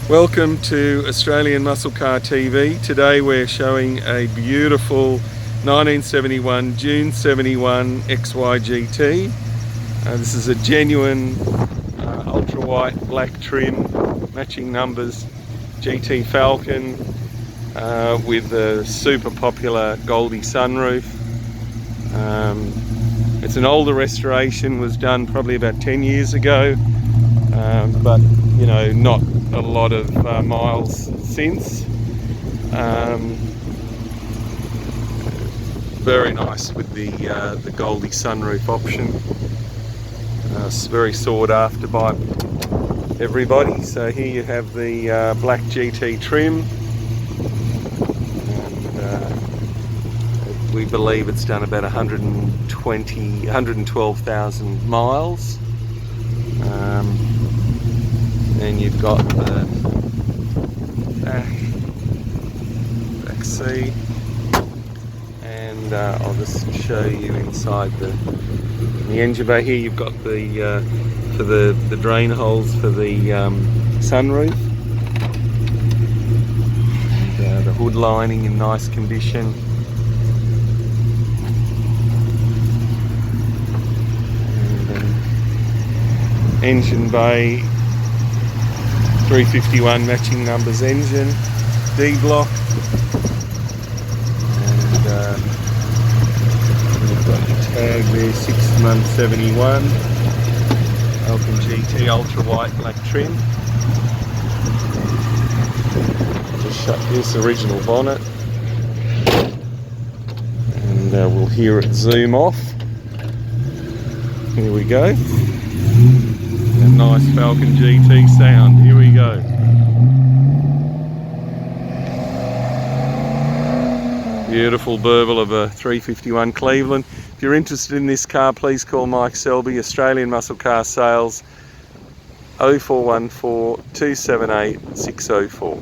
Welcome to Australian Muscle Car TV. Today we're showing a beautiful 1971 June 71 XY GT. This is a genuine ultra white black trim, matching numbers GT Falcon with a super popular Goldie sunroof. It's an older restoration, was done probably about 10 years ago, but you know, not a lot of miles since. Very nice with the Goldie sunroof option. It's very sought after by everybody. So here you have the black GT trim, and we believe it's done about 112,000 miles. And you've got the back seat, and I'll just show you inside the engine bay. Here you've got the for the drain holes for the sunroof, and the hood lining in nice condition. And engine bay, 351 matching numbers engine, D-block, and you've got your tag there, 6/71, Falcon GT ultra white black trim. Just shut this original bonnet, and we'll hear it zoom off. Here we go. A nice Falcon GT sound. Here we go. Beautiful burble of a 351 Cleveland. If you're interested in this car, please call Mike Selby, Australian Muscle Car Sales, 0414 278 604.